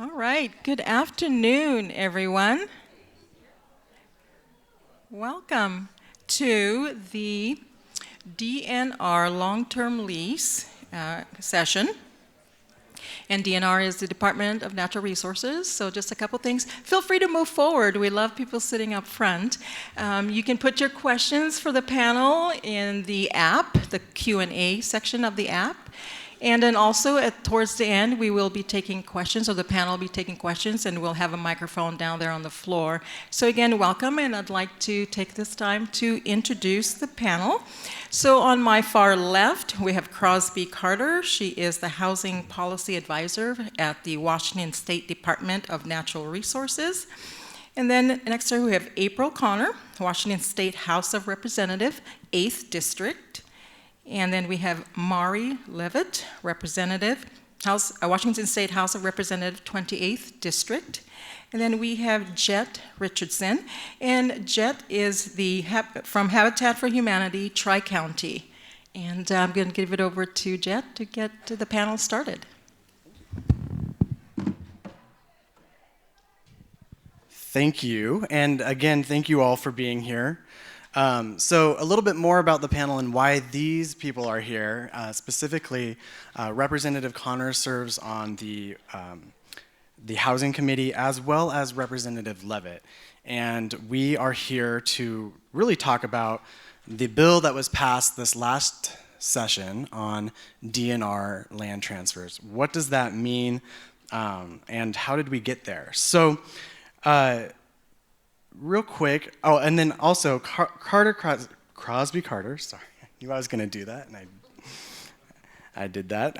All right, good afternoon, everyone. Welcome to the DNR long-term lease session. And DNR is the Department of Natural Resources, so just a couple things. Feel free to move forward. We love people sitting up front. You can put your questions for the panel in the app, the Q&A section of the app. And then also towards the end, we will be taking questions, or the panel will be taking questions, and we'll have a microphone down there on the floor. So again, welcome, and I'd like to take this time to introduce the panel. So on my far left, we have Crosby Carter. She is the Housing Policy Advisor at the Washington State Department of Natural Resources. And then next to her, we have April Connor, Washington State House of Representative, 8th District. And then we have Mari Levitt, Representative, Washington State House of Representative, 28th District. And then we have Jet Richardson, and Jet is from Habitat for Humanity, Tri-County. And I'm going to give it over to Jet to get the panel started. Thank you, and again, thank you all for being here. So a little bit more about the panel and why these people are here. Specifically, Representative Connor serves on the Housing Committee, as well as Representative Levitt. And we are here to really talk about the bill that was passed this last session on DNR land transfers. What does that mean, and how did we get there? So, real quick, oh, and then also Crosby Carter, sorry, I knew I was going to do that, and I did that.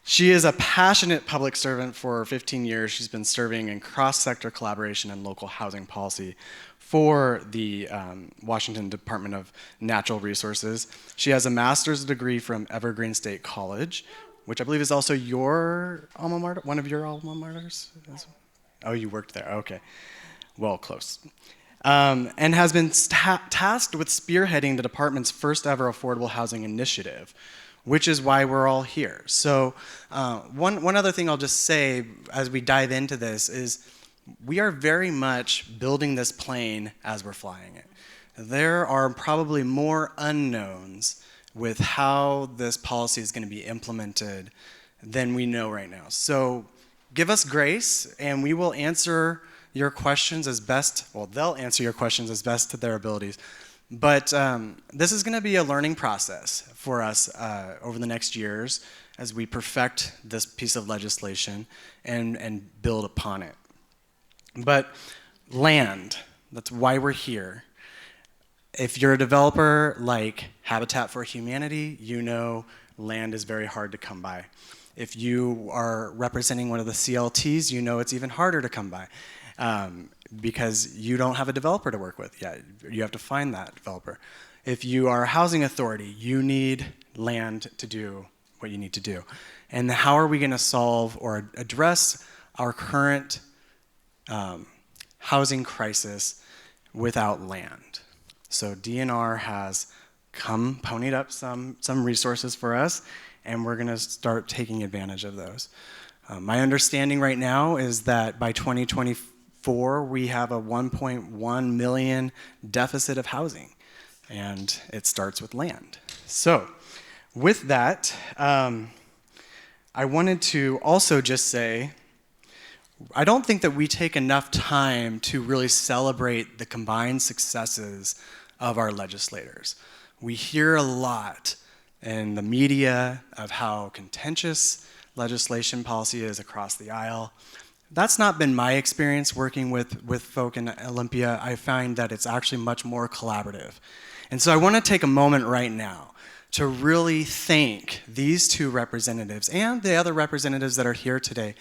She is a passionate public servant for 15 years. She's been serving in cross-sector collaboration and local housing policy for the Washington Department of Natural Resources. She has a master's degree from Evergreen State College, which I believe is also your alma mater, one of your alma maters? Oh, you worked there, okay. Well, close. And has been tasked with spearheading the department's first ever affordable housing initiative, which is why we're all here. So one other thing I'll just say as we dive into this is we are very much building this plane as we're flying it. There are probably more unknowns with how this policy is going to be implemented than we know right now. So give us grace, and we will answer your questions as best, well, they'll answer your questions as best to their abilities. But this is going to be a learning process for us over the next years as we perfect this piece of legislation and build upon it. But land, that's why we're here. If you're a developer like Habitat for Humanity, you know land is very hard to come by. If you are representing one of the CLTs, you know it's even harder to come by. Because you don't have a developer to work with yet. You have to find that developer. If you are a housing authority, you need land to do what you need to do. And how are we going to solve or address our current housing crisis without land? So DNR has ponied up some resources for us, and we're going to start taking advantage of those. My understanding right now is that by 2024, we have a 1.1 million deficit of housing, and it starts with land. So with that, I wanted to also just say, I don't think that we take enough time to really celebrate the combined successes of our legislators. We hear a lot in the media of how contentious legislation policy is across the aisle. That's not been my experience working with folk in Olympia. I find that it's actually much more collaborative. And so I want to take a moment right now to really thank these two representatives and the other representatives that are here today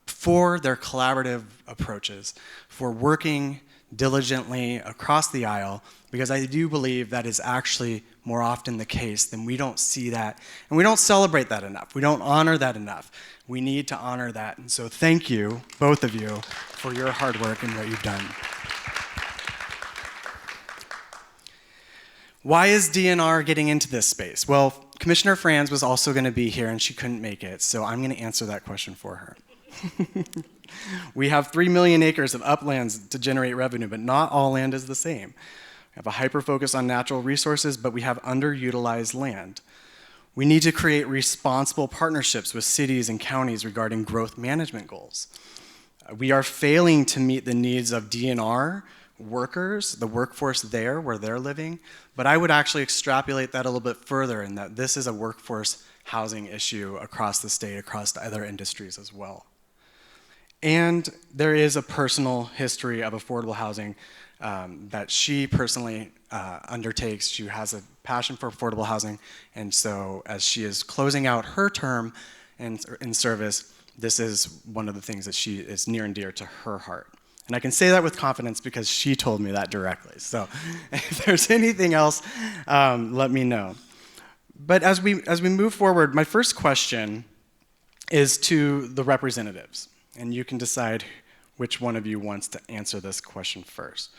for their collaborative approaches, for working diligently across the aisle, because I do believe that is actually more often the case than we don't see that, and we don't celebrate that enough. We don't honor that enough. We need to honor that, and so thank you, both of you, for your hard work and what you've done. Why is DNR getting into this space? Well, Commissioner Franz was also going to be here, and she couldn't make it, so I'm going to answer that question for her. We have 3 million acres of uplands to generate revenue, but not all land is the same. We have a hyper focus on natural resources, but we have underutilized land. We need to create responsible partnerships with cities and counties regarding growth management goals. We are failing to meet the needs of DNR workers, the workforce there where they're living, but I would actually extrapolate that a little bit further in that this is a workforce housing issue across the state, across other industries as well. And there is a personal history of affordable housing that she personally undertakes. She has a passion for affordable housing, and so as she is closing out her term in service, this is one of the things that she is near and dear to her heart. And I can say that with confidence because she told me that directly. So if there's anything else, let me know. But as we move forward, my first question is to the representatives. And you can decide which one of you wants to answer this question first.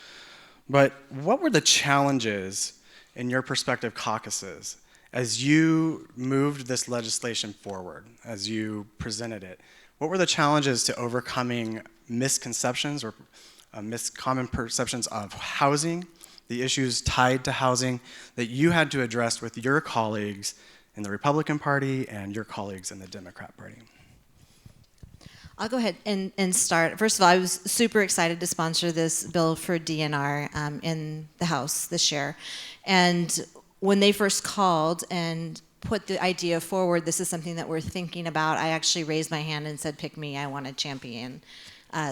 But what were the challenges in your prospective caucuses as you moved this legislation forward, as you presented it? What were the challenges to overcoming misconceptions or common perceptions of housing, the issues tied to housing that you had to address with your colleagues in the Republican Party and your colleagues in the Democrat Party? I'll go ahead and start. First of all, I was super excited to sponsor this bill for DNR in the House this year. And when they first called and put the idea forward, this is something that we're thinking about, I actually raised my hand and said, pick me, I want to champion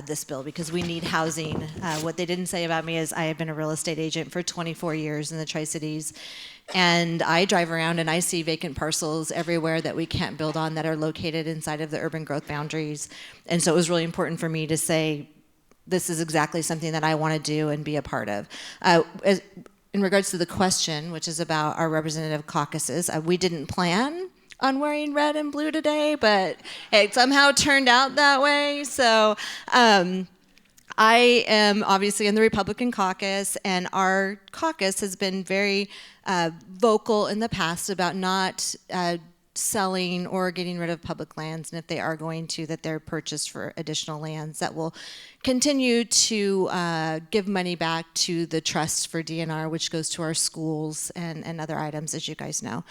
this bill because we need housing. What they didn't say about me is I have been a real estate agent for 24 years in the Tri-Cities. And I drive around and I see vacant parcels everywhere that we can't build on that are located inside of the urban growth boundaries. And so it was really important for me to say, this is exactly something that I want to do and be a part of. In regards to the question, which is about our representative caucuses, we didn't plan on wearing red and blue today, but it somehow turned out that way. So I am obviously in the Republican caucus, and our caucus has been very vocal in the past about not selling or getting rid of public lands, and if they are going to, that they're purchased for additional lands that will continue to give money back to the trust for DNR, which goes to our schools and other items, as you guys know.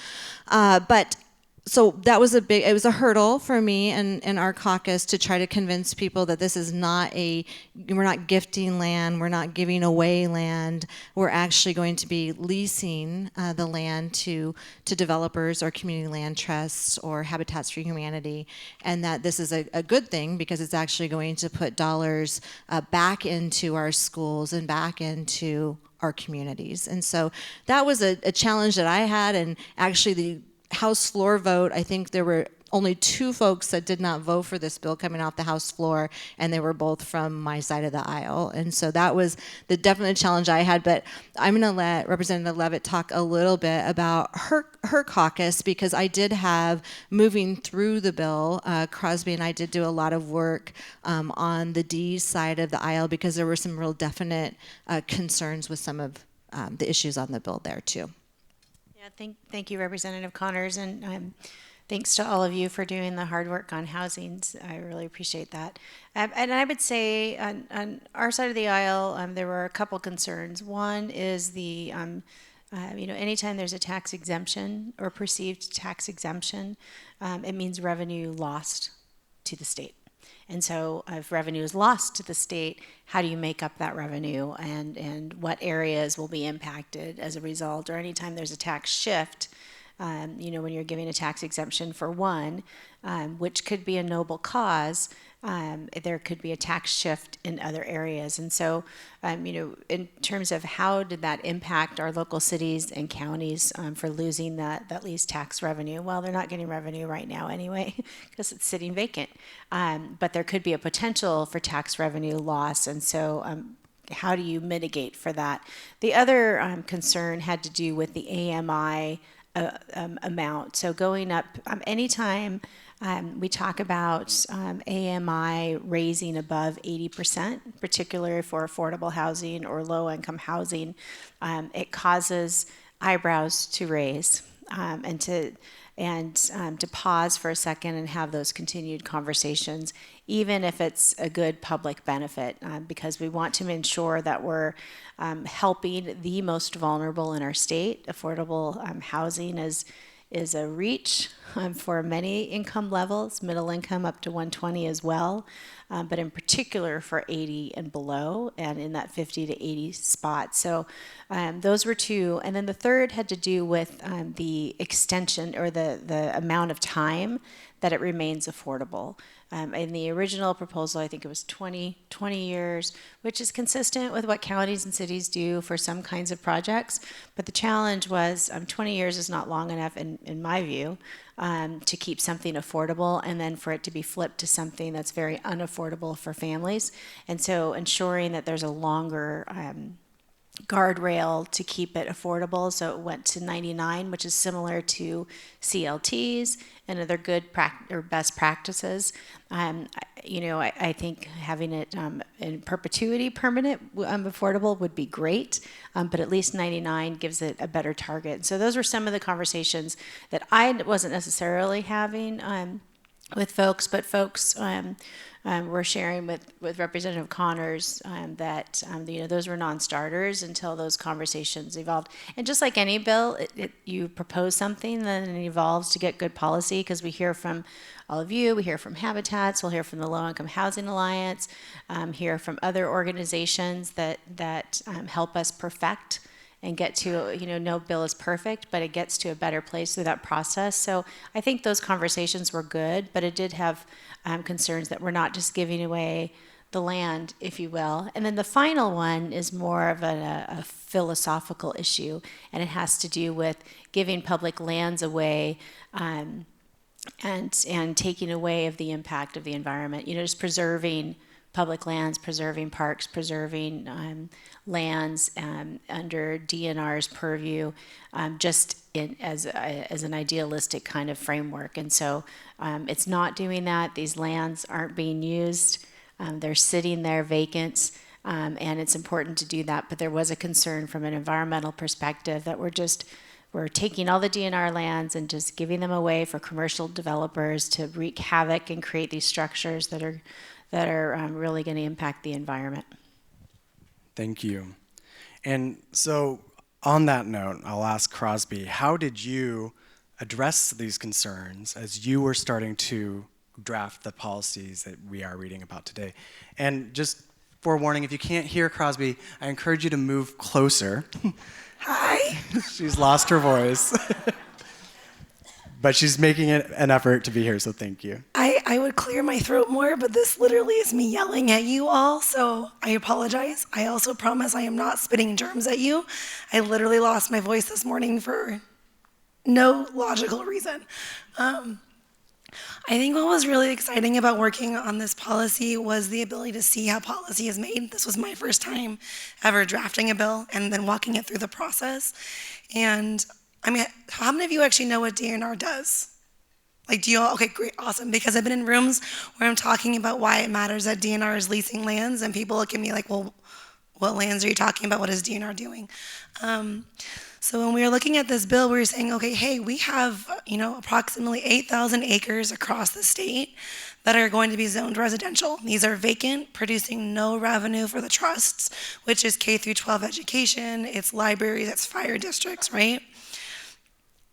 So that was it was a hurdle for me and our caucus to try to convince people that this is we're not gifting land, we're not giving away land, we're actually going to be leasing the land to developers or community land trusts or Habitats for Humanity, and that this is a good thing because it's actually going to put dollars back into our schools and back into our communities. And so that was a challenge that I had, and actually the House floor vote, I think there were only 2 folks that did not vote for this bill coming off the House floor, and they were both from my side of the aisle. And so that was the definite challenge I had. But I'm going to let Representative Leavitt talk a little bit about her caucus, because I did have, moving through the bill, Crosby and I did do a lot of work on the D side of the aisle because there were some real definite concerns with some of the issues on the bill there too. Thank you, Representative Connors, and thanks to all of you for doing the hard work on housing. I really appreciate that. And I would say on our side of the aisle, there were a couple concerns. One is the, anytime there's a tax exemption or perceived tax exemption, it means revenue lost to the state. And so if revenue is lost to the state, how do you make up that revenue, and what areas will be impacted as a result? Or anytime there's a tax shift, when you're giving a tax exemption for one, which could be a noble cause, there could be a tax shift in other areas. And so, in terms of how did that impact our local cities and counties for losing that lease tax revenue? Well, they're not getting revenue right now anyway because it's sitting vacant. But there could be a potential for tax revenue loss. And so, how do you mitigate for that? The other concern had to do with the AMI amount. So going up anytime we talk about AMI raising above 80%, particularly for affordable housing or low-income housing, it causes eyebrows to raise and to and to pause for a second and have those continued conversations, even if it's a good public benefit, because we want to ensure that we're helping the most vulnerable in our state. Affordable housing is a reach for many income levels, middle income up to 120 as well, but in particular for 80 and below, and in that 50 to 80 spot. So those were two. And then the third had to do with the extension or the amount of time that it remains affordable. In the original proposal, I think it was 20 years, which is consistent with what counties and cities do for some kinds of projects. But the challenge was 20 years is not long enough, in my view, to keep something affordable, and then for it to be flipped to something that's very unaffordable for families. And so ensuring that there's a longer guardrail to keep it affordable. So it went to 99, which is similar to CLTs and other good or best practices. I think having it in perpetuity permanent affordable would be great, but at least 99 gives it a better target. So those were some of the conversations that I wasn't necessarily having with folks, but folks were sharing with Representative Connors that those were non-starters until those conversations evolved. And just like any bill, you propose something, then it evolves to get good policy, because we hear from all of you, we hear from Habitats, we'll hear from the Low Income Housing Alliance, hear from other organizations that help us perfect and get to, no bill is perfect, but it gets to a better place through that process. So I think those conversations were good, but it did have concerns that we're not just giving away the land, if you will. And then the final one is more of a philosophical issue, and it has to do with giving public lands away and taking away of the impact of the environment. Just preserving public lands, preserving parks, preserving lands under DNR's purview, just as an idealistic kind of framework. And so it's not doing that. These lands aren't being used. They're sitting there vacant, and it's important to do that. But there was a concern from an environmental perspective that we're taking all the DNR lands and just giving them away for commercial developers to wreak havoc and create these structures that are really going to impact the environment. Thank you. And so on that note, I'll ask Crosby, how did you address these concerns as you were starting to draft the policies that we are reading about today? And just forewarning, if you can't hear Crosby, I encourage you to move closer. Hi. She's lost her voice. But she's making an effort to be here, so thank you. I would clear my throat more, but this literally is me yelling at you all, so I apologize. I also promise I am not spitting germs at you. I literally lost my voice this morning for no logical reason. I think what was really exciting about working on this policy was the ability to see how policy is made. This was my first time ever drafting a bill and then walking it through the process. And how many of you actually know what DNR does? Do you all? Okay, great, awesome. Because I've been in rooms where I'm talking about why it matters that DNR is leasing lands, and people look at me like, well, what lands are you talking about? What is DNR doing? So when we were looking at this bill, we were saying, okay, hey, we have, approximately 8,000 acres across the state that are going to be zoned residential. These are vacant, producing no revenue for the trusts, which is K through 12 education, it's libraries, it's fire districts, right?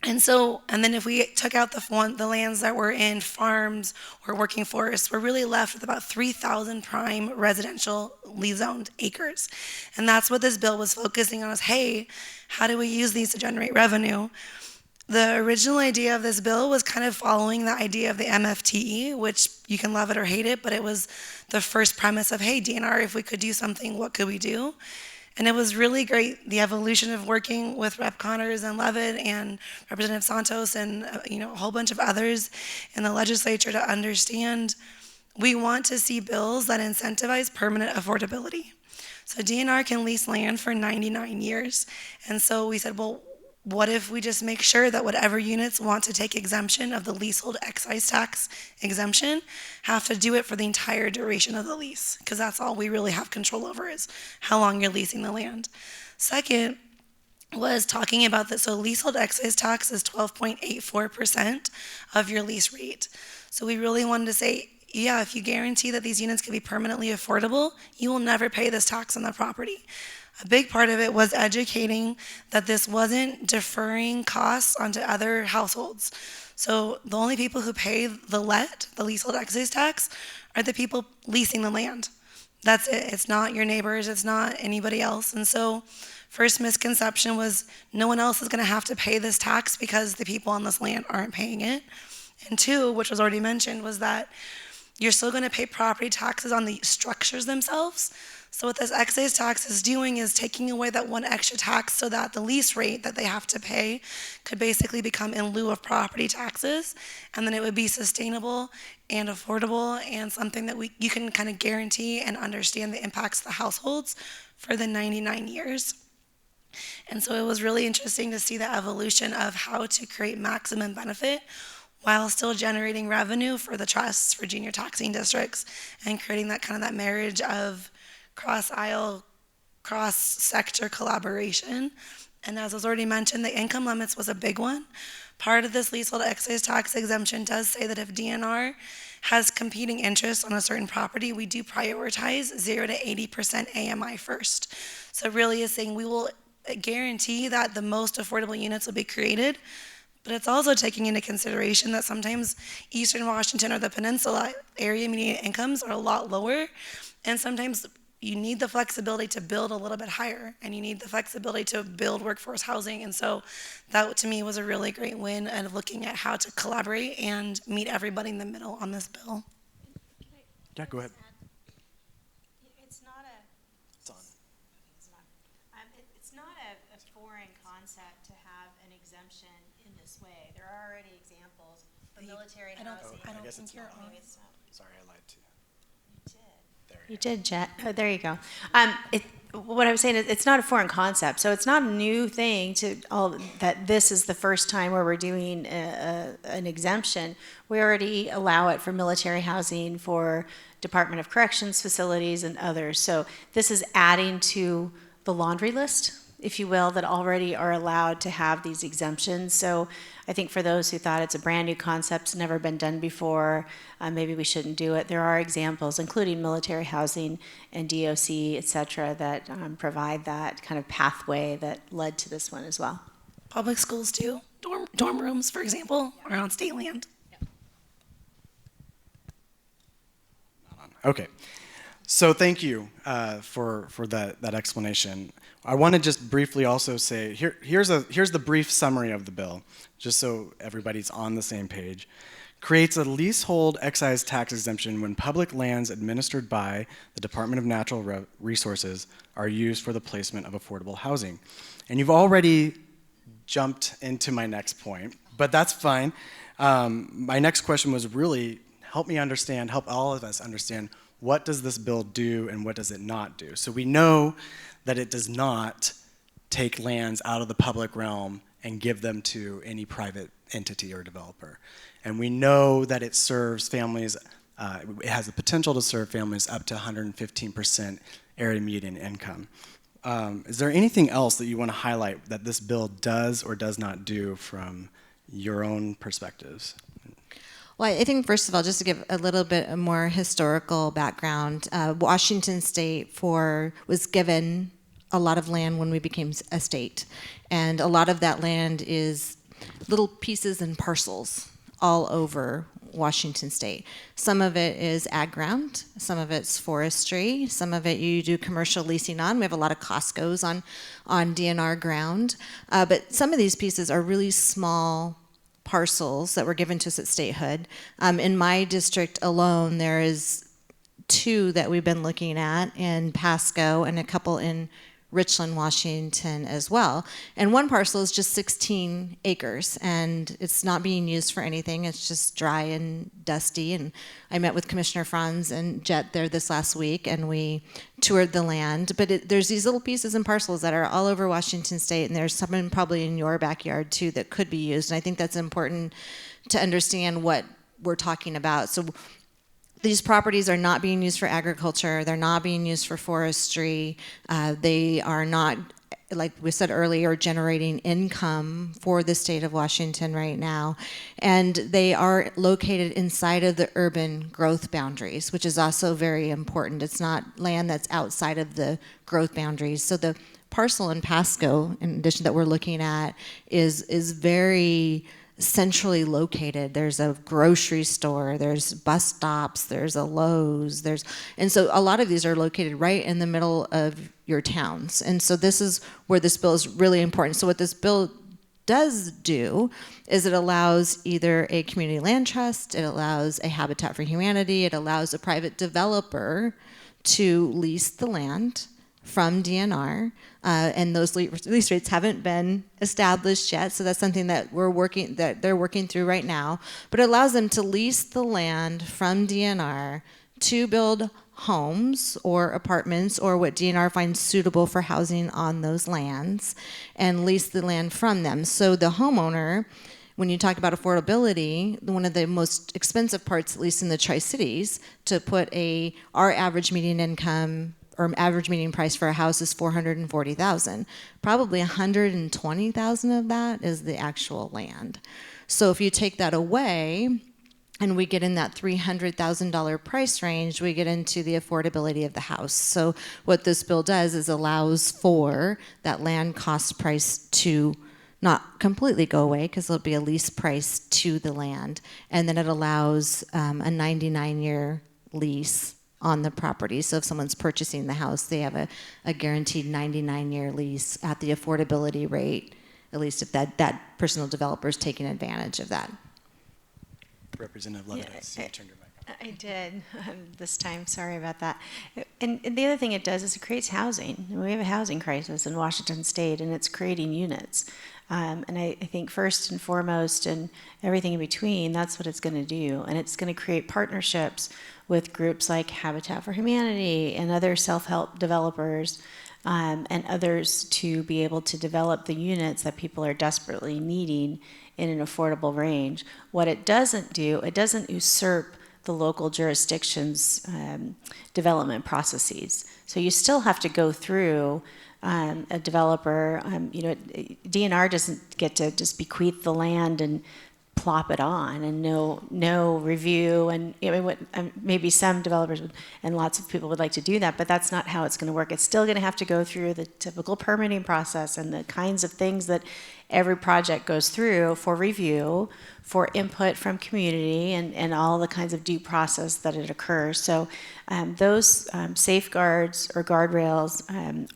And then if we took out the lands that were in farms or working forests, we're really left with about 3,000 prime residentially zoned acres. And that's what this bill was focusing on, is, hey, how do we use these to generate revenue? The original idea of this bill was kind of following the idea of the MFTE, which you can love it or hate it, but it was the first premise of, hey, DNR, if we could do something, what could we do? And it was really great, the evolution of working with Rep. Connors and Levitt and Representative Santos and a whole bunch of others in the legislature to understand we want to see bills that incentivize permanent affordability. So DNR can lease land for 99 years. And so we said, well, what if we just make sure that whatever units want to take exemption of the leasehold excise tax exemption have to do it for the entire duration of the lease, because that's all we really have control over, is how long you're leasing the land. Second, was talking about that. So leasehold excise tax is 12.84% of your lease rate. So we really wanted to say, yeah, if you guarantee that these units can be permanently affordable, you will never pay this tax on the property. A big part of it was educating that this wasn't deferring costs onto other households. So the only people who pay the leasehold excise tax, are the people leasing the land. That's it. It's not your neighbors. It's not anybody else. And so first misconception was no one else is going to have to pay this tax because the people on this land aren't paying it. And two, which was already mentioned, was that you're still going to pay property taxes on the structures themselves. So what this excise tax is doing is taking away that one extra tax so that the lease rate that they have to pay could basically become in lieu of property taxes, and then it would be sustainable and affordable and something that you can kind of guarantee and understand the impacts of the households for the 99 years. And so it was really interesting to see the evolution of how to create maximum benefit while still generating revenue for the trusts for junior taxing districts and creating that kind of that marriage of cross-aisle, cross-sector collaboration. And as was already mentioned, the income limits was a big one. Part of this leasehold excise tax exemption does say that if DNR has competing interests on a certain property, we do prioritize 0 to 80% AMI first. So it really is saying we will guarantee that the most affordable units will be created, but it's also taking into consideration that sometimes Eastern Washington or the Peninsula area median incomes are a lot lower, and sometimes you need the flexibility to build a little bit higher, and you need the flexibility to build workforce housing. And so that to me was a really great win of looking at how to collaborate and meet everybody in the middle on this bill. Yeah, go ahead. It's not a. It's on. It's not a foreign concept to have an exemption in this way. There are already examples for military housing. I don't guess think it's you're not. on. Maybe it's not. Sorry, I lied to you. You did, Jet. Oh, there you go. What I was saying is, it's not a foreign concept, so it's not a new thing to all that. This is the first time where we're doing an exemption. We already allow it for military housing, for Department of Corrections facilities, and others. So this is adding to the laundry list, if you will, that already are allowed to have these exemptions. So I think for those who thought it's a brand new concept, it's never been done before, maybe we shouldn't do it. There are examples, including military housing and DOC, et cetera, that provide that kind of pathway that led to this one as well. Public schools too. Dorm rooms, for example, are on state land. Okay, so thank you for that explanation. I want to just briefly also say here's the brief summary of the bill, just so everybody's on the same page. Creates a leasehold excise tax exemption when public lands administered by the Department of Natural Resources are used for the placement of affordable housing. And you've already jumped into my next point, but that's fine. My next question was really help all of us understand, what does this bill do and what does it not do? So we know that it does not take lands out of the public realm and give them to any private entity or developer. And we know that it serves families, it has the potential to serve families up to 115% area median income. Is there anything else that you want to highlight that this bill does or does not do from your own perspectives? Well, I think first of all, just to give a little bit more historical background, Washington State was given a lot of land when we became a state, and a lot of that land is little pieces and parcels all over Washington State. Some of it is ag ground, some of it's forestry, some of it you do commercial leasing on. We have a lot of Costco's on DNR ground, but some of these pieces are really small parcels that were given to us at statehood. In my district alone, there is 2 that we've been looking at in Pasco and a couple in Richland, Washington as well. And one parcel is just 16 acres, and it's not being used for anything. It's just dry and dusty. And I met with Commissioner Franz and Jet there this last week, and we toured the land. But there's these little pieces and parcels that are all over Washington State, and there's some probably in your backyard too that could be used. And I think that's important to understand what we're talking about. So these properties are not being used for agriculture. They're not being used for forestry. They are not, like we said earlier, generating income for the state of Washington right now. And they are located inside of the urban growth boundaries, which is also very important. It's not land that's outside of the growth boundaries. So the parcel in Pasco, in addition, that we're looking at, is very centrally located. There's a grocery store, there's bus stops, there's a Lowe's, and so a lot of these are located right in the middle of your towns. And so this is where this bill is really important. So what this bill does do is it allows either a community land trust, it allows a Habitat for Humanity, it allows a private developer to lease the land from DNR, and those lease rates haven't been established yet, so that's something that they're working through right now. But it allows them to lease the land from DNR to build homes or apartments or what DNR finds suitable for housing on those lands, and lease the land from them. So the homeowner, when you talk about affordability, one of the most expensive parts, at least in the Tri-Cities, to put our average median income or average median price for a house is $440,000. Probably $120,000 of that is the actual land. So if you take that away, and we get in that $300,000 price range, we get into the affordability of the house. So what this bill does is allows for that land cost price to not completely go away, because there'll be a lease price to the land, and then it allows a 99-year lease on the property. So if someone's purchasing the house, they have a guaranteed 99-year lease at the affordability rate, at least if that personal developer is taking advantage of that. Representative Levitt, you turned your mic on. I did this time. Sorry about that. And the other thing it does is it creates housing. We have a housing crisis in Washington State, and it's creating units. And I think first and foremost, and everything in between, that's what it's going to do. And it's going to create partnerships with groups like Habitat for Humanity and other self-help developers and others to be able to develop the units that people are desperately needing in an affordable range. What it doesn't do, it doesn't usurp the local jurisdiction's development processes. So you still have to go through a developer. DNR doesn't get to just bequeath the land and plop it on and no review, and maybe some developers would, and lots of people would like to do that, but that's not how it's going to work. It's still going to have to go through the typical permitting process and the kinds of things that every project goes through for review, for input from community, and all the kinds of due process that it occurs. So those safeguards or guardrails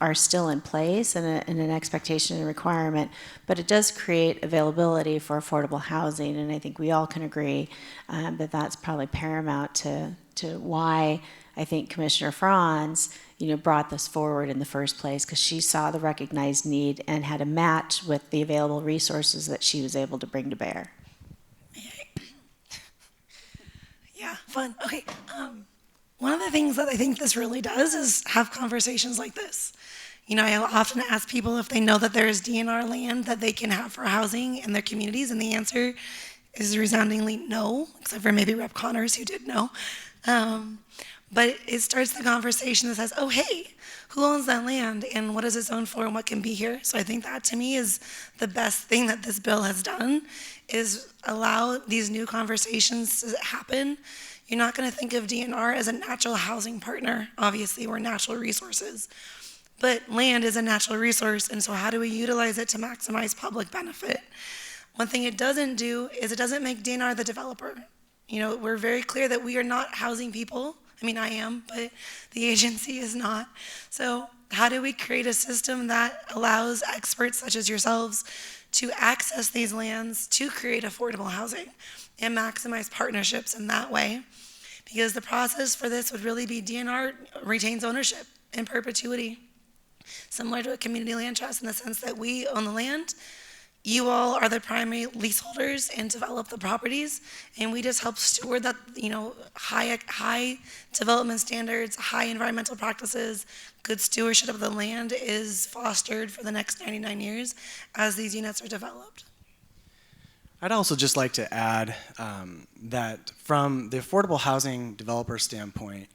are still in place, and an expectation and requirement, but it does create availability for affordable housing, and I think we all can agree that that's probably paramount to why I think Commissioner Franz brought this forward in the first place, because she saw the recognized need and had a match with the available resources that she was able to bring to bear. Yeah, fun. Okay. One of the things that I think this really does is have conversations like this. I often ask people if they know that there is DNR land that they can have for housing in their communities, and the answer is resoundingly no, except for maybe Rep. Connors, who did know. But it starts the conversation that says, oh, hey, who owns that land and what is it zoned for and what can be here? So I think that, to me, is the best thing that this bill has done, is allow these new conversations to happen. You're not going to think of DNR as a natural housing partner. Obviously, we're natural resources. But land is a natural resource, and so how do we utilize it to maximize public benefit? One thing it doesn't do is it doesn't make DNR the developer. We're very clear that we are not housing people. I mean, I am, but the agency is not. So how do we create a system that allows experts such as yourselves to access these lands to create affordable housing and maximize partnerships in that way? Because the process for this would really be DNR retains ownership in perpetuity, similar to a community land trust, in the sense that we own the land. You all are the primary leaseholders and develop the properties, and we just help steward that, high development standards, high environmental practices, good stewardship of the land is fostered for the next 99 years as these units are developed. I'd also just like to add that from the affordable housing developer standpoint,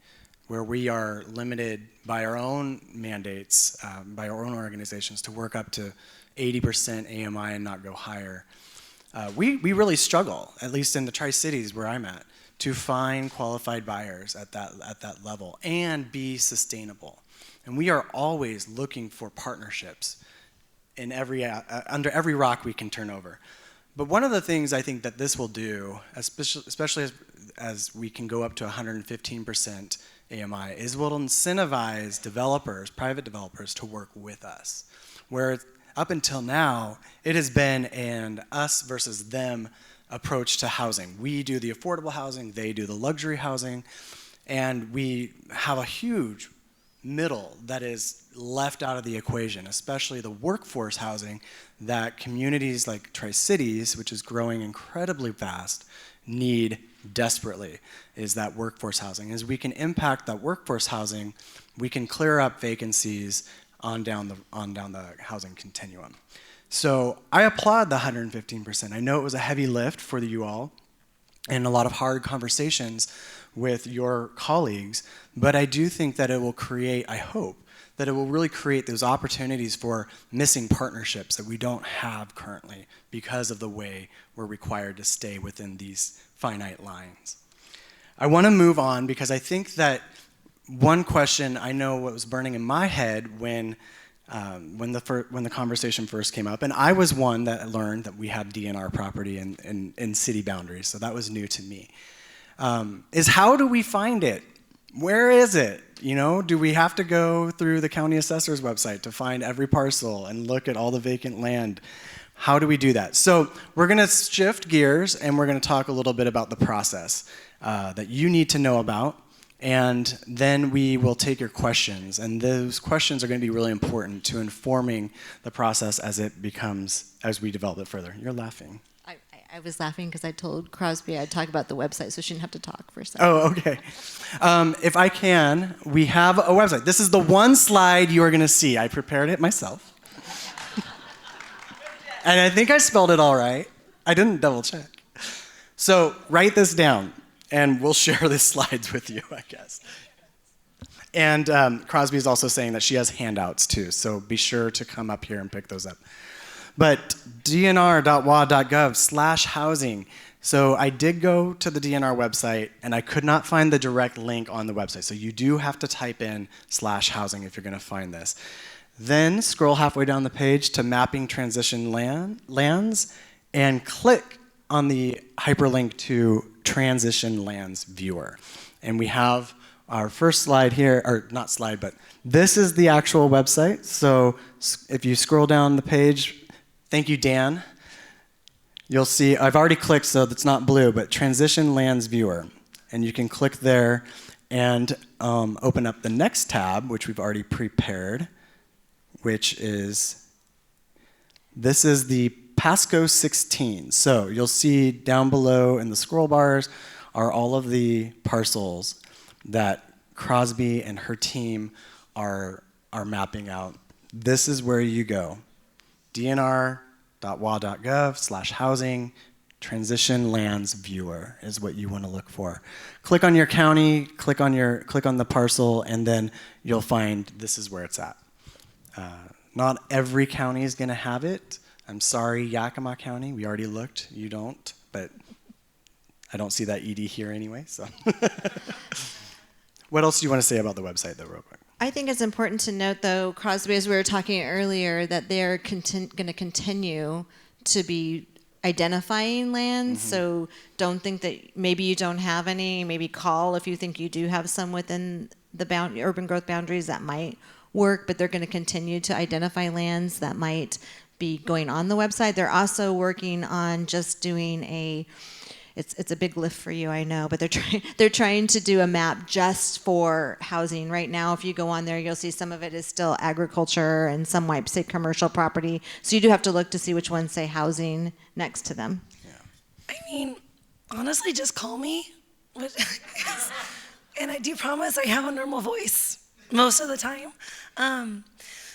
where we are limited by our own mandates, by our own organizations to work up to 80% AMI and not go higher, we really struggle, at least in the Tri-Cities where I'm at, to find qualified buyers at that level and be sustainable. And we are always looking for partnerships in under every rock we can turn over. But one of the things I think that this will do, especially as we can go up to 115% AMI, is will incentivize developers, private developers, to work with us. Where up until now, it has been an us versus them approach to housing. We do the affordable housing, they do the luxury housing, and we have a huge middle that is left out of the equation, especially the workforce housing that communities like Tri-Cities, which is growing incredibly fast, need desperately, is that workforce housing. As we can impact that workforce housing, we can clear up vacancies on down the housing continuum. So I applaud the 115%. I know it was a heavy lift for you all and a lot of hard conversations with your colleagues, but I do think that it will create, I hope, that it will really create those opportunities for missing partnerships that we don't have currently because of the way we're required to stay within these finite lines. I want to move on because I think that one question I know what was burning in my head when the conversation first came up, and I was one that learned that we have DNR property in city boundaries, so that was new to me, is how do we find it? Where is it? You know, do we have to go through the county assessor's website to find every parcel and look at all the vacant land? How do we do that? So we're going to shift gears and we're going to talk a little bit about the process that you need to know about. And then we will take your questions. And those questions are going to be really important to informing the process as we develop it further. You're laughing. I was laughing because I told Crosby I'd talk about the website so she didn't have to talk for a second. Oh, okay. If I can, we have a website. This is the one slide you are going to see. I prepared it myself. And I think I spelled it all right. I didn't double check. So write this down, and we'll share the slides with you, I guess. And Crosby is also saying that she has handouts too, so be sure to come up here and pick those up. But dnr.wa.gov/housing. So I did go to the DNR website, and I could not find the direct link on the website. So you do have to type in /housing if you're going to find this. Then scroll halfway down the page to mapping transition lands, and click on the hyperlink to transition lands viewer. And we have our first slide here, or not slide, but this is the actual website. So if you scroll down the page, thank you, Dan. You'll see, I've already clicked, so it's not blue, but Transition Lands Viewer. And you can click there and open up the next tab, which we've already prepared, which is, this is the Pasco 16. So you'll see down below in the scroll bars are all of the parcels that Crosby and her team are mapping out. This is where you go. dnr.wa.gov/housing, transition lands viewer is what you want to look for. Click on your county, click on the parcel, and then you'll find this is where it's at. Not every county is going to have it. I'm sorry, Yakima County, we already looked. You don't, but I don't see that ED here anyway. So, what else do you want to say about the website, though, real quick? I think it's important to note, though, Crosby, as we were talking earlier, that they're going to continue to be identifying lands. Mm-hmm. So don't think that maybe you don't have any. Maybe call if you think you do have some within the urban growth boundaries that might work, but they're going to continue to identify lands that might be going on the website. They're also working on just doing it's a big lift for you, I know, but they're trying to do a map just for housing. Right now, if you go on there, you'll see some of it is still agriculture and some might say commercial property. So you do have to look to see which ones say housing next to them. Yeah. I mean, honestly, just call me. And I do promise I have a normal voice most of the time.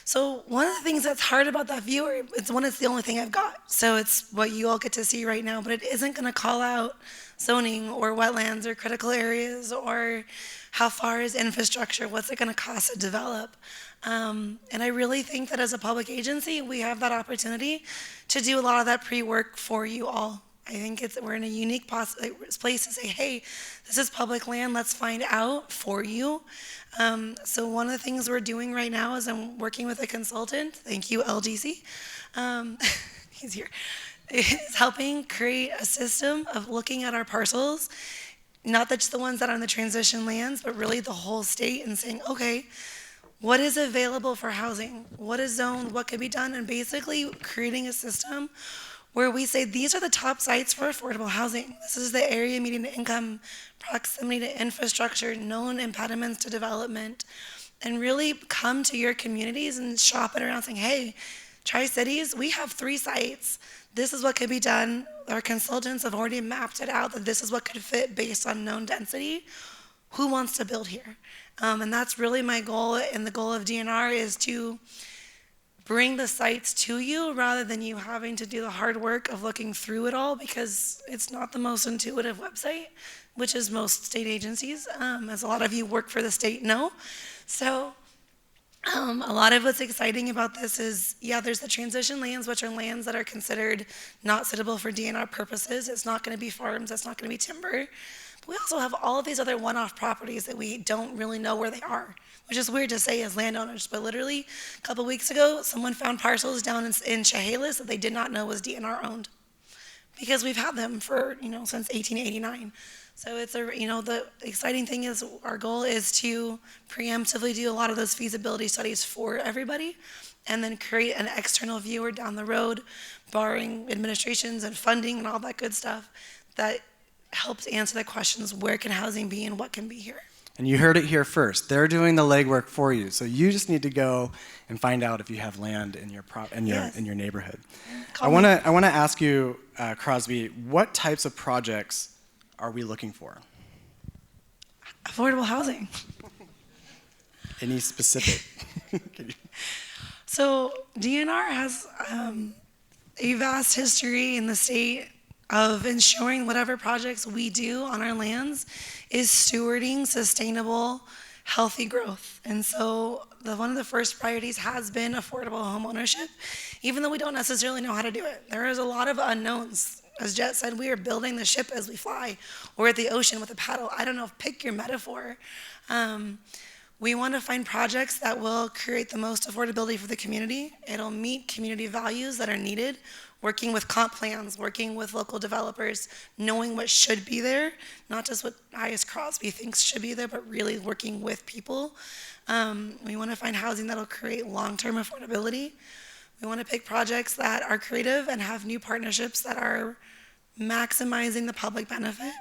So one of the things that's hard about that viewer, it's when it's the only thing I've got. So it's what you all get to see right now, but it isn't going to call out zoning or wetlands or critical areas or how far is infrastructure, what's it going to cost to develop. And I really think that as a public agency, we have that opportunity to do a lot of that pre-work for you all. I think we're in a unique place to say, hey, this is public land, let's find out for you. So one of the things we're doing right now is I'm working with a consultant, thank you, LGC, he's here, is helping create a system of looking at our parcels, not just the ones that are in the transition lands, but really the whole state, and saying, okay, what is available for housing? What is zoned? What could be done? And basically creating a system where we say these are the top sites for affordable housing. This is the area median income, proximity to infrastructure, known impediments to development, and really come to your communities and shop it around saying, hey, Tri-Cities, we have 3 sites. This is what could be done. Our consultants have already mapped it out that this is what could fit based on known density. Who wants to build here? And that's really my goal, and the goal of DNR is to bring the sites to you rather than you having to do the hard work of looking through it all, because it's not the most intuitive website, which is most state agencies, as a lot of you work for the state know. So a lot of what's exciting about this is, yeah, there's the transition lands, which are lands that are considered not suitable for DNR purposes. It's not going to be farms, it's not going to be timber. But we also have all of these other one-off properties that we don't really know where they are, which is weird to say as landowners, but literally a couple weeks ago, someone found parcels down in Chehalis that they did not know was DNR owned, because we've had them for, since 1889. So it's the exciting thing is our goal is to preemptively do a lot of those feasibility studies for everybody, and then create an external viewer down the road, barring administrations and funding and all that good stuff, that helps answer the questions, where can housing be and what can be here. And you heard it here first. They're doing the legwork for you. So you just need to go and find out if you have land in your Yes. in your neighborhood. Call I me. want to ask you, Crosby, what types of projects are we looking for? Affordable housing. Any specific? So DNR has a vast history in the state of ensuring whatever projects we do on our lands is stewarding sustainable, healthy growth. And so one of the first priorities has been affordable home ownership, even though we don't necessarily know how to do it. There is a lot of unknowns. As Jet said, we are building the ship as we fly, or at the ocean with a paddle. I don't know, pick your metaphor. We want to find projects that will create the most affordability for the community. It'll meet community values that are needed, working with comp plans, working with local developers, knowing what should be there, not just what I.S. Crosby thinks should be there, but really working with people. We want to find housing that'll create long-term affordability. We want to pick projects that are creative and have new partnerships that are maximizing the public benefit.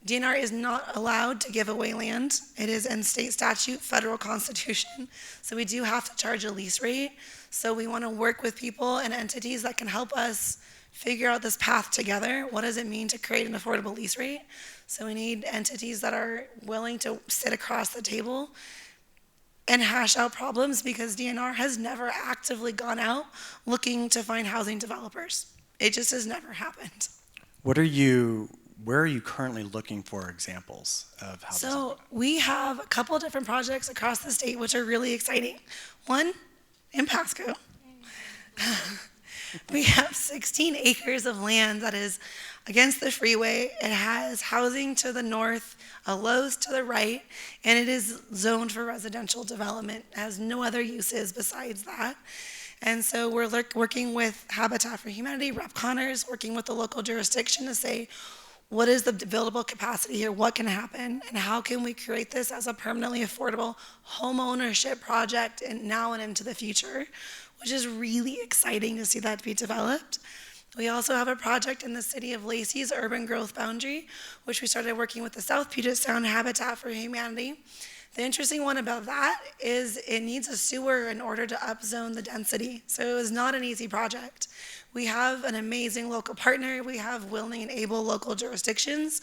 DNR is not allowed to give away land. It is in state statute, federal constitution. So we do have to charge a lease rate. So we want to work with people and entities that can help us figure out this path together. What does it mean to create an affordable lease rate? So we need entities that are willing to sit across the table and hash out problems, because DNR has never actively gone out looking to find housing developers. It just has never happened. Where are you currently looking for examples of how this So we have a couple different projects across the state which are really exciting. One in Pasco. We have 16 acres of land that is against the freeway. It has housing to the north, a Lowe's to the right, and it is zoned for residential development. It has no other uses besides that. And so we're working with Habitat for Humanity, Rep. Connors, working with the local jurisdiction to say, what is the buildable capacity here? What can happen? And how can we create this as a permanently affordable home ownership project and now and into the future, which is really exciting to see that be developed. We also have a project in the city of Lacey's urban growth boundary, which we started working with the South Puget Sound Habitat for Humanity. The interesting one about that is it needs a sewer in order to upzone the density. So it was not an easy project. We have an amazing local partner. We have willing and able local jurisdictions.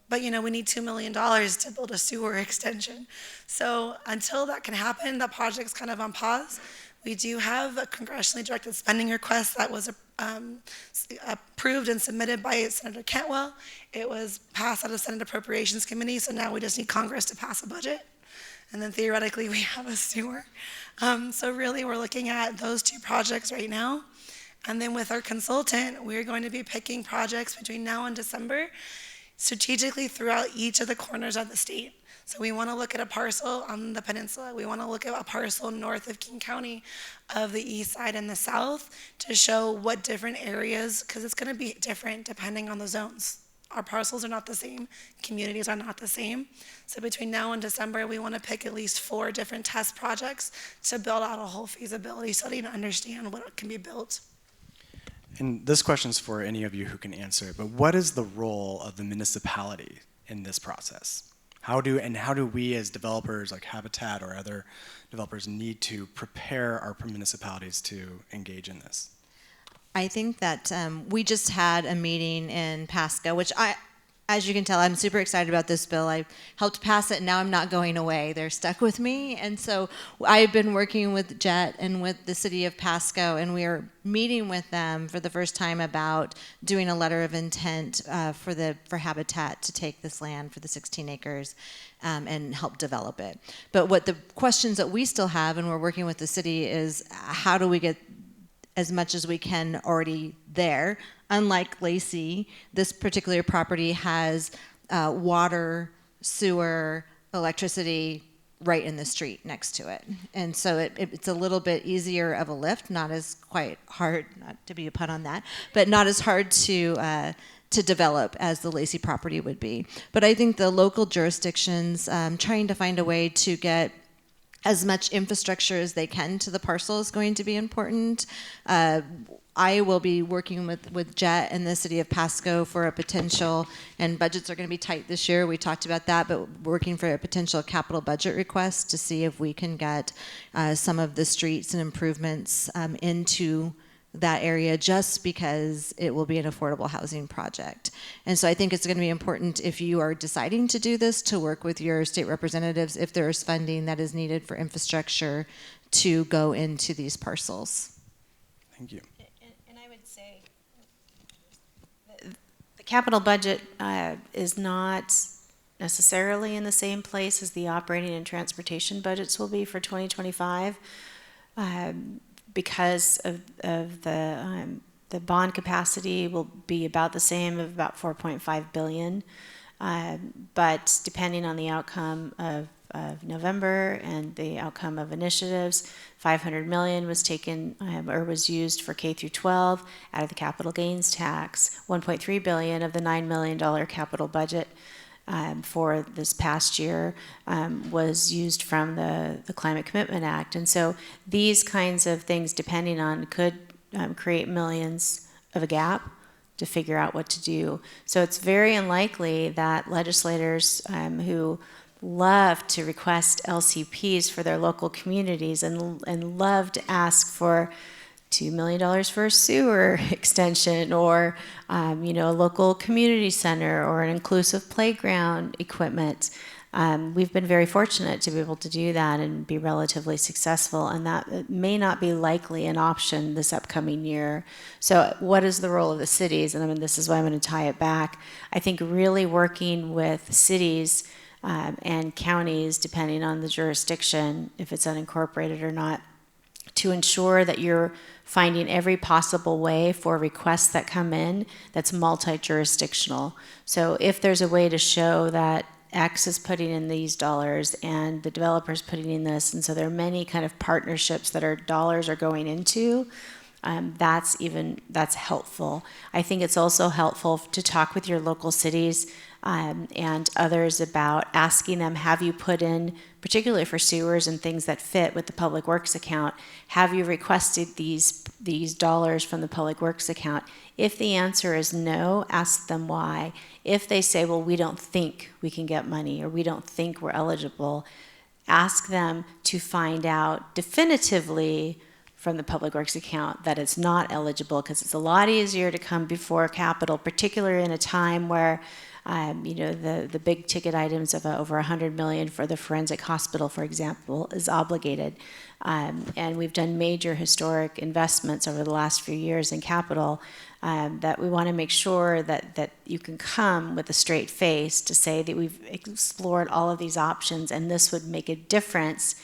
but we need $2 million to build a sewer extension. So until that can happen, the project's kind of on pause. We do have a congressionally directed spending request that was approved and submitted by Senator Cantwell. It was passed out of Senate Appropriations Committee, so now we just need Congress to pass a budget. And then theoretically, we have a sewer. So really, we're looking at those two projects right now. And then with our consultant, we're going to be picking projects between now and December strategically throughout each of the corners of the state. So we want to look at a parcel on the peninsula. We want to look at a parcel north of King County of the east side and the south to show what different areas, because it's going to be different depending on the zones. Our parcels are not the same. Communities are not the same. So between now and December, we want to pick at least 4 different test projects to build out a whole feasibility study to understand what can be built. And this question's for any of you who can answer it, but what is the role of the municipality in this process? How do we as developers like Habitat or other developers need to prepare our municipalities to engage in this? I think that we just had a meeting in Pasco, which as you can tell, I'm super excited about this bill. I helped pass it, and now I'm not going away. They're stuck with me. And so I've been working with Jet and with the city of Pasco, and we are meeting with them for the first time about doing a letter of intent for Habitat to take this land for the 16 acres and help develop it. But what the questions that we still have, and we're working with the city, is how do we get as much as we can already there. Unlike Lacey, this particular property has water, sewer, electricity right in the street next to it. And so it's a little bit easier of a lift, not as quite hard, not to be a pun on that, but not as hard to develop as the Lacey property would be. But I think the local jurisdictions trying to find a way to get as much infrastructure as they can to the parcel is going to be important. I will be working with Jet and the city of Pasco for a potential, and budgets are going to be tight this year. We talked about that, but working for a potential capital budget request to see if we can get some of the streets and improvements into that area, just because it will be an affordable housing project. And so I think it's going to be important, if you are deciding to do this, to work with your state representatives if there is funding that is needed for infrastructure to go into these parcels. Thank you. And I would say the capital budget is not necessarily in the same place as the operating and transportation budgets will be for 2025. Because of the bond capacity will be about the same, of about 4.5 billion. But depending on the outcome of November and the outcome of initiatives, 500 million was taken or was used for K through 12 out of the capital gains tax. 1.3 billion of the $9 million capital budget for this past year was used from the Climate Commitment Act. And so these kinds of things, depending on, could create millions of a gap to figure out what to do. So it's very unlikely that legislators who love to request LCPs for their local communities and love to ask for $2 million for a sewer extension, or a local community center, or an inclusive playground equipment. We've been very fortunate to be able to do that and be relatively successful, and that may not be likely an option this upcoming year. So what is the role of the cities? And this is why I'm going to tie it back. I think really working with cities and counties, depending on the jurisdiction, if it's unincorporated or not, to ensure that you're finding every possible way for requests that come in that's multi-jurisdictional. So if there's a way to show that X is putting in these dollars and the developer's putting in this, and so there are many kind of partnerships that our dollars are going into, that's helpful. I think it's also helpful to talk with your local cities and others about asking them, have you put in, particularly for sewers and things that fit with the Public Works account, have you requested these dollars from the Public Works account? If the answer is no, ask them why. If they say, well, we don't think we can get money, or we don't think we're eligible, ask them to find out definitively from the Public Works account that it's not eligible, because it's a lot easier to come before capital, particularly in a time where The big ticket items of over $100 million for the forensic hospital, for example, is obligated. And we've done major historic investments over the last few years in capital that we want to make sure that you can come with a straight face to say that we've explored all of these options, and this would make a difference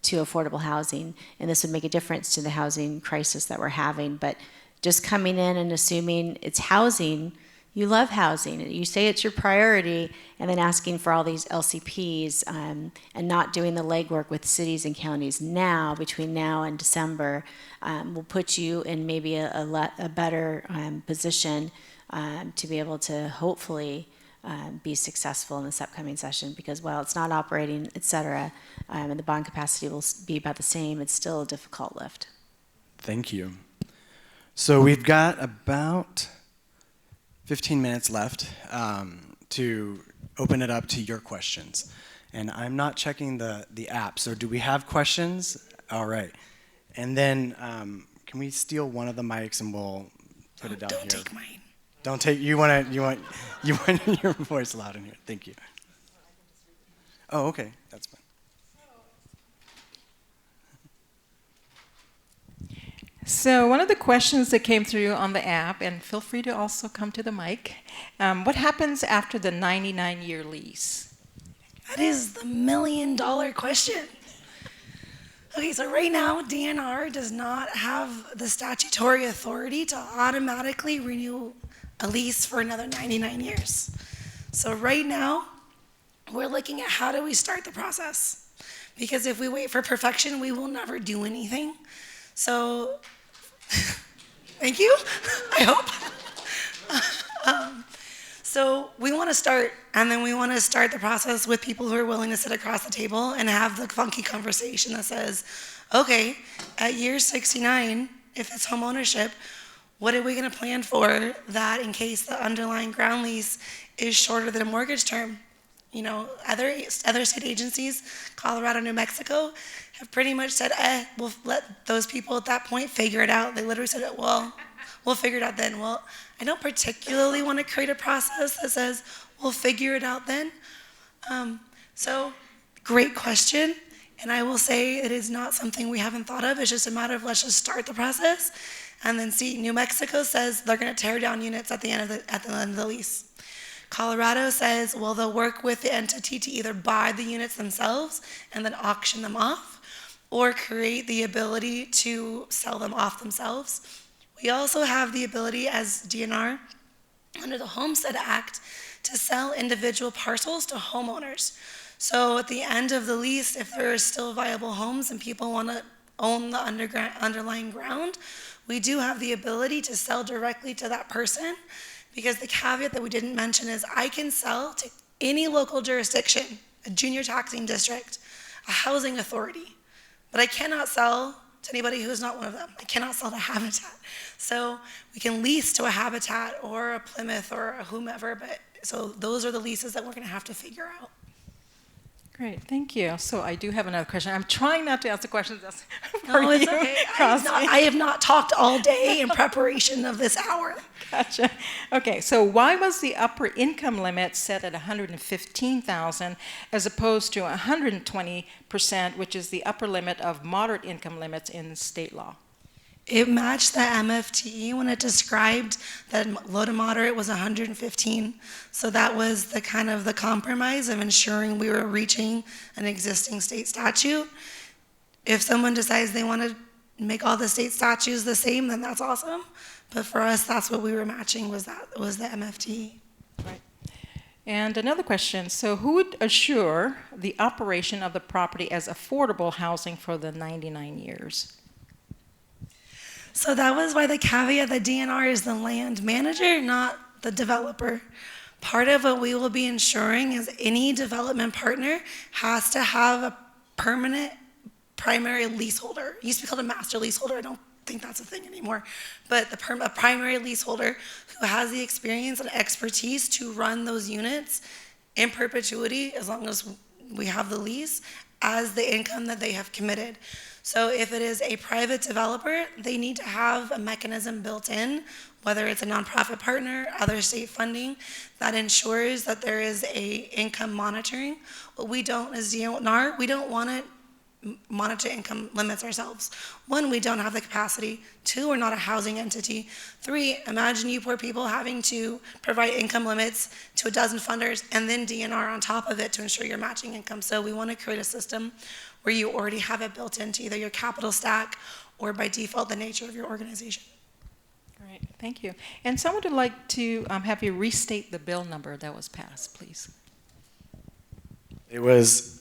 to affordable housing, and this would make a difference to the housing crisis that we're having. But just coming in and assuming it's housing, you love housing, you say it's your priority, and then asking for all these LCPs and not doing the legwork with cities and counties now, between now and December, will put you in maybe a better position to be able to hopefully be successful in this upcoming session, because while it's not operating, et cetera, and the bond capacity will be about the same, it's still a difficult lift. Thank you. So we've got about 15 minutes left to open it up to your questions. And I'm not checking the app, so do we have questions? All right. And then can we steal one of the mics and we'll put it down here? Don't take mine. Don't take, you want your voice loud in here. Thank you. Oh, okay, that's fine. So one of the questions that came through on the app, and feel free to also come to the mic, what happens after the 99-year lease? That is the $1 million question. Okay, so right now, DNR does not have the statutory authority to automatically renew a lease for another 99 years. So right now, we're looking at how do we start the process? Because if we wait for perfection, we will never do anything. So, thank you, I hope. So we want to start, and then we want to start the process with people who are willing to sit across the table and have the funky conversation that says, okay, at year 69, if it's home ownership, what are we going to plan for that in case the underlying ground lease is shorter than a mortgage term? You know, other state agencies, Colorado, New Mexico, have pretty much said, we'll let those people at that point figure it out. They literally said, well, we'll figure it out then. Well, I don't particularly want to create a process that says, we'll figure it out then. So, great question. And I will say it is not something we haven't thought of. It's just a matter of let's just start the process and then see. New Mexico says they're going to tear down units at the end of the lease. Colorado says, well, they'll work with the entity to either buy the units themselves and then auction them off, or create the ability to sell them off themselves. We also have the ability as DNR, under the Homestead Act, to sell individual parcels to homeowners. So at the end of the lease, if there are still viable homes and people want to own the underlying ground, we do have the ability to sell directly to that person. Because the caveat that we didn't mention is I can sell to any local jurisdiction, a junior taxing district, a housing authority, but I cannot sell to anybody who is not one of them. I cannot sell to Habitat. So we can lease to a Habitat or a Plymouth or a whomever, but so those are the leases that we're going to have to figure out. Great, thank you. So I do have another question. I'm trying not to ask the questions that's for No, it's you, okay. Crosby. I have not talked all day in preparation of this hour. Gotcha. Okay, so why was the upper income limit set at $115,000 as opposed to 120%, which is the upper limit of moderate income limits in state law? It matched the MFTE when it described that low to moderate was 115. So that was the kind of the compromise of ensuring we were reaching an existing state statute. If someone decides they want to make all the state statutes the same, then that's awesome. But for us, that's what we were matching was the MFTE. Right. And another question, so who would assure the operation of the property as affordable housing for the 99 years? So that was why the caveat that DNR is the land manager, not the developer. Part of what we will be ensuring is any development partner has to have a permanent primary leaseholder. It used to be called a master leaseholder. I don't think that's a thing anymore. But a primary leaseholder who has the experience and expertise to run those units in perpetuity, as long as we have the lease, as the income that they have committed. So if it is a private developer, they need to have a mechanism built in whether it's a nonprofit partner, other state funding, that ensures that there is a income monitoring. What we don't as DNR, we don't want to monitor income limits ourselves. One, we don't have the capacity. Two, we're not a housing entity. Three, imagine you poor people having to provide income limits to a dozen funders and then DNR on top of it to ensure you're matching income. So we want to create a system where you already have it built into either your capital stack or by default the nature of your organization. Great, thank you. And someone would like to have you restate the bill number that was passed, please. It was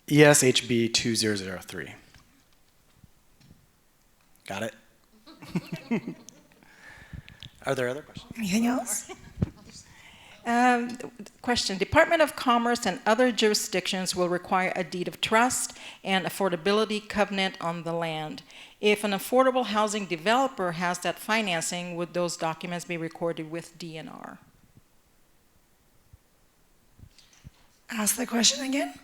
ESHB 2003. Got it? Are there other questions? Anything else? Question, Department of Commerce and other jurisdictions will require a deed of trust and affordability covenant on the land. If an affordable housing developer has that financing, would those documents be recorded with DNR? Ask the question again.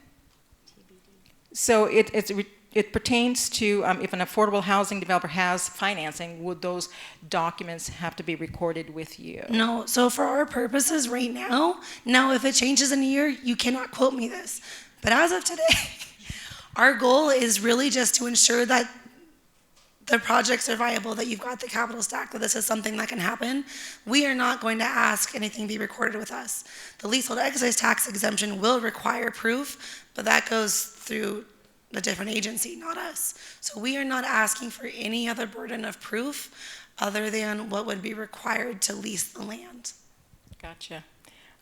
So it pertains to if an affordable housing developer has financing, would those documents have to be recorded with you? No, so for our purposes right now, if it changes in a year, you cannot quote me this. But as of today, our goal is really just to ensure that the projects are viable, that you've got the capital stack, that this is something that can happen. We are not going to ask anything be recorded with us. The leasehold excise tax exemption will require proof, but that goes through a different agency, not us. So we are not asking for any other burden of proof other than what would be required to lease the land. Gotcha.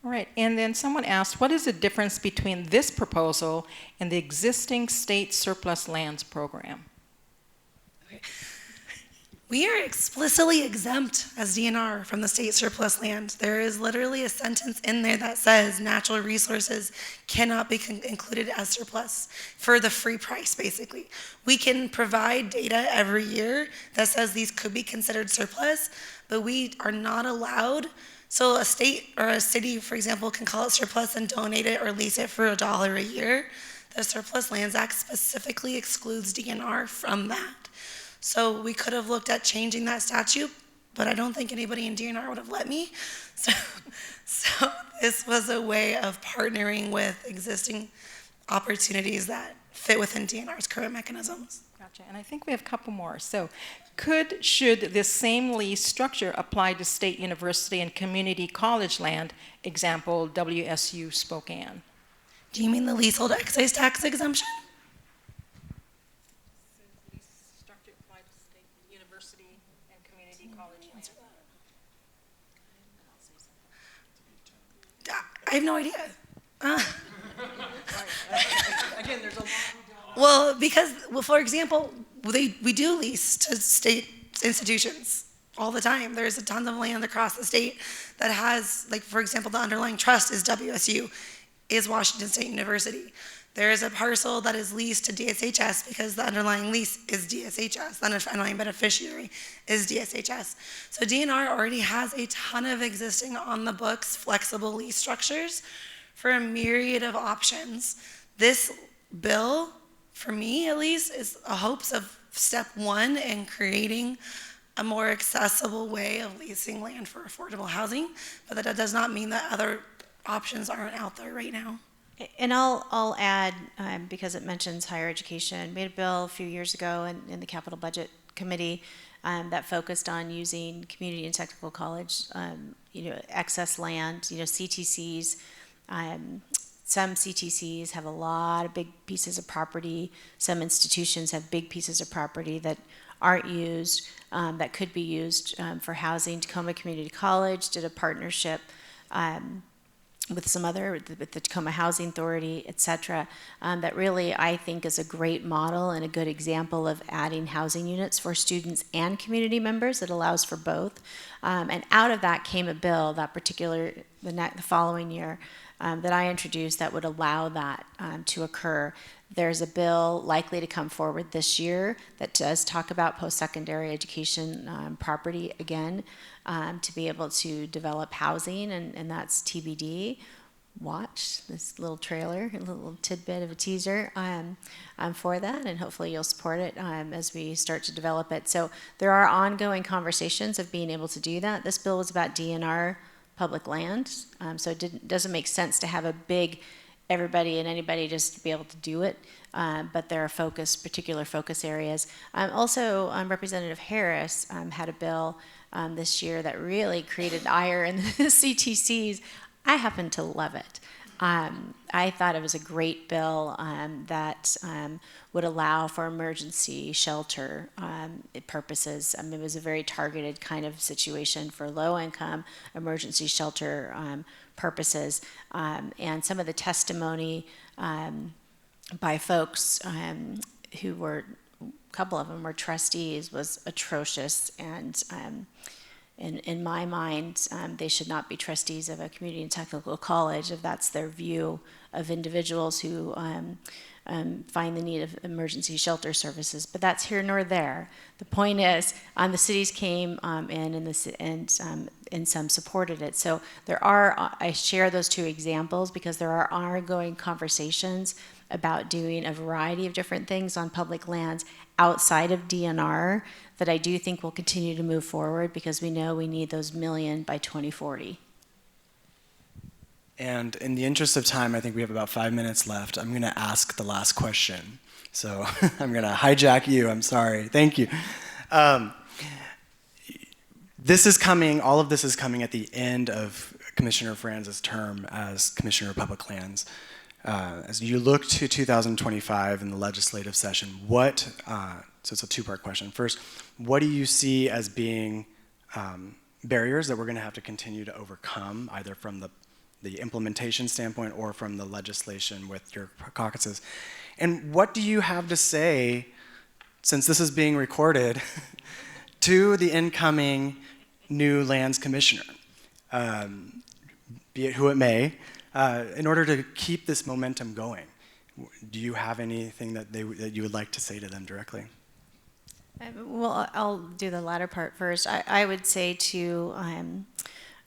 All right, and then someone asked, what is the difference between this proposal and the existing state surplus lands program? We are explicitly exempt as DNR from the state surplus land. There is literally a sentence in there that says natural resources cannot be included as surplus for the free price, basically. We can provide data every year that says these could be considered surplus, but we are not allowed. So a state or a city, for example, can call it surplus and donate it or lease it for $1 a year. The Surplus Lands Act specifically excludes DNR from that. So we could have looked at changing that statute, but I don't think anybody in DNR would have let me. So this was a way of partnering with existing opportunities that fit within DNR's current mechanisms. Gotcha, and I think we have a couple more. So should this same lease structure apply to state university and community college land, example, WSU Spokane? Do you mean the leasehold excise tax exemption? I have no idea. Again, there's a lot. Well, for example, we do lease to state institutions all the time. There's a ton of land across the state that has, like, for example, the underlying trust is WSU, is Washington State University. There is a parcel that is leased to DSHS because the underlying lease is DSHS. The underlying beneficiary is DSHS. So DNR already has a ton of existing on the books flexible lease structures for a myriad of options. This bill, for me at least, is a hopes of step one in creating a more accessible way of leasing land for affordable housing, but that does not mean that other options aren't out there right now. And I'll add, because it mentions higher education, made a bill a few years ago in the Capital Budget Committee that focused on using community and technical college, excess land, CTCs. Some CTCs have a lot of big pieces of property. Some institutions have big pieces of property that aren't used, that could be used for housing. Tacoma Community College did a partnership with the Tacoma Housing Authority, et cetera, that really I think is a great model and a good example of adding housing units for students and community members. It allows for both. And out of that came a bill, the following year, that I introduced that would allow that to occur. There's a bill likely to come forward this year that does talk about post-secondary education property again, to be able to develop housing, and that's TBD. watch this little trailer, a little tidbit of a teaser for that, and hopefully you'll support it as we start to develop it. So there are ongoing conversations of being able to do that. This bill was about DNR public land, so it doesn't make sense to have a big everybody and anybody just be able to do it, but there are particular focus areas. Also, Representative Harris had a bill this year that really created ire in the CTCs. I happen to love it. I thought it was a great bill that would allow for emergency shelter purposes. It was a very targeted kind of situation for low-income emergency shelter purposes. And some of the testimony by folks who were, a couple of them were trustees, was atrocious. And in my mind, they should not be trustees of a community and technical college if that's their view of individuals who find the need of emergency shelter services. But that's here nor there. The point is, the cities came in and some supported it. So I share those two examples because there are ongoing conversations about doing a variety of different things on public lands outside of DNR that I do think will continue to move forward because we know we need those million by 2040. And in the interest of time, I think we have about 5 minutes left. I'm going to ask the last question. So I'm going to hijack you. I'm sorry. Thank you. This is coming, all of this is coming at the end of Commissioner Franz's term as Commissioner of Public Lands. As you look to 2025 in the legislative session, so it's a two-part question. First, what do you see as being barriers that we're going to have to continue to overcome, either from the implementation standpoint or from the legislation with your caucuses? And what do you have to say, since this is being recorded, to the incoming new lands commissioner, be it who it may, in order to keep this momentum going? Do you have anything that you would like to say to them directly? Well, I'll do the latter part first. I would say to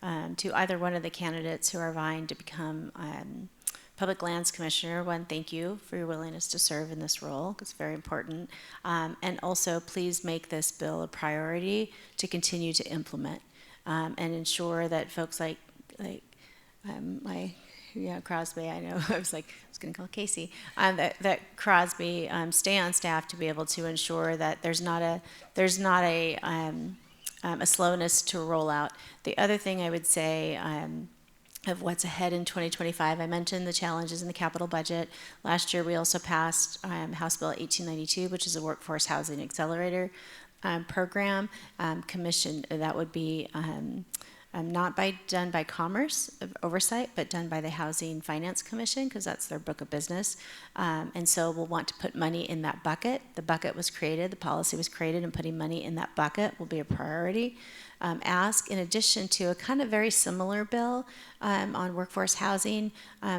either one of the candidates who are vying to become Public Lands Commissioner, one, thank you for your willingness to serve in this role. It's very important. And also, please make this bill a priority to continue to implement and ensure that folks like Crosby, I know, I was going to call Casey, that Crosby stay on staff to be able to ensure that there's not a slowness to roll out. The other thing I would say of what's ahead in 2025, I mentioned the challenges in the capital budget. Last year, we also passed House Bill 1892, which is a workforce housing accelerator program commission that would be not done by Commerce oversight, but done by the Housing Finance Commission, because that's their book of business. And so we'll want to put money in that bucket. The bucket was created, the policy was created, and putting money in that bucket will be a priority. Ask, in addition to a kind of very similar bill on workforce housing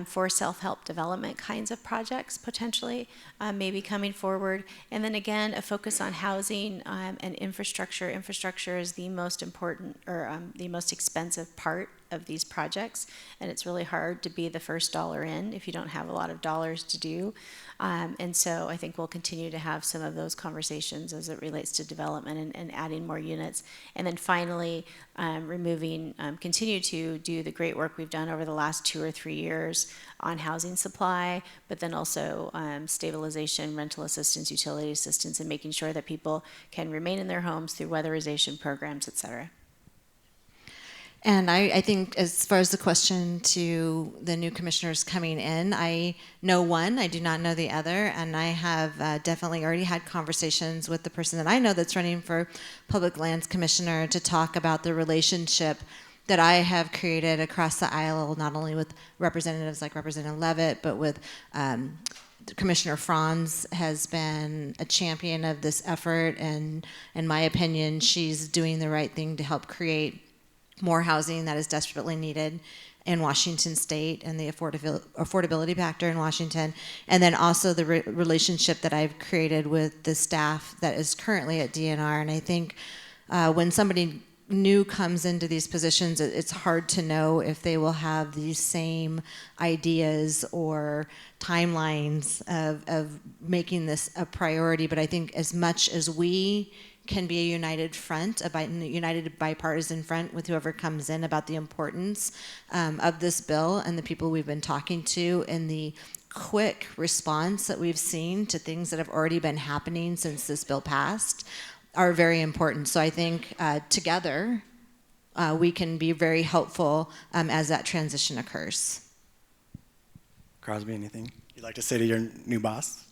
for self-help development kinds of projects potentially maybe coming forward. And then again, a focus on housing and infrastructure. Infrastructure is the most important or the most expensive part of these projects, and it's really hard to be the first dollar in if you don't have a lot of dollars to do. And so I think we'll continue to have some of those conversations as it relates to development and adding more units. And then finally, continue to do the great work we've done over the last 2 or 3 years on housing supply, but then also stabilization, rental assistance, utility assistance, and making sure that people can remain in their homes through weatherization programs, et cetera. And I think as far as the question to the new commissioners coming in, I know one, I do not know the other, and I have definitely already had conversations with the person that I know that's running for Public Lands Commissioner to talk about the relationship that I have created across the aisle, not only with representatives like Representative Levitt, but with Commissioner Franz has been a champion of this effort, and in my opinion, she's doing the right thing to help create more housing that is desperately needed in Washington State and the affordability factor in Washington, and then also the relationship that I've created with the staff that is currently at DNR. And I think when somebody new comes into these positions, it's hard to know if they will have these same ideas or timelines of making this a priority. But I think as much as we can be a united front, a united bipartisan front with whoever comes in about the importance of this bill and the people we've been talking to and the quick response that we've seen to things that have already been happening since this bill passed are very important. So I think together we can be very helpful as that transition occurs. Crosby, anything you'd like to say to your new boss?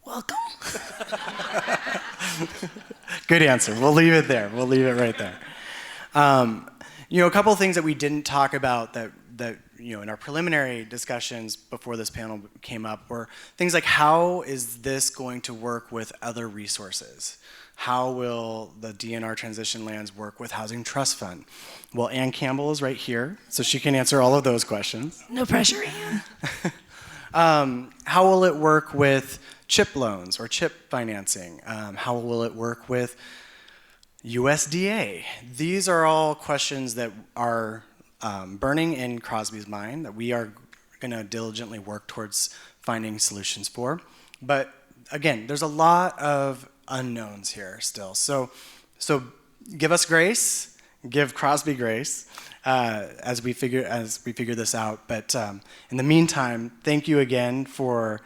Welcome. Good answer. We'll leave it there. We'll leave it right there. A couple of things that we didn't talk about that in our preliminary discussions before this panel came up were things like, how is this going to work with other resources? How will the DNR transition lands work with Housing Trust Fund? Well, Ann Campbell is right here, so she can answer all of those questions. No pressure, Ann. How will it work with CHIP loans or CHIP financing? How will it work with USDA? These are all questions that are burning in Crosby's mind that we are going to diligently work towards finding solutions for. But again, there's a lot of unknowns here still. So give us grace, give Crosby grace as we figure this out. But in the meantime, thank you again for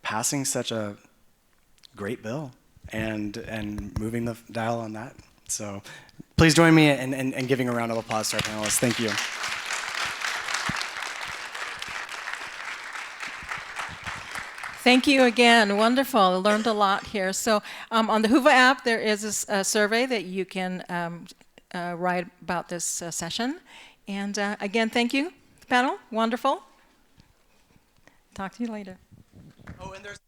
passing such a great bill and moving the dial on that. So please join me in giving a round of applause to our panelists. Thank you. Thank you again. Wonderful. I learned a lot here. So on the Hoover app, there is a survey that you can write about this session. And again, thank you, panel. Wonderful. Talk to you later. Oh, and there's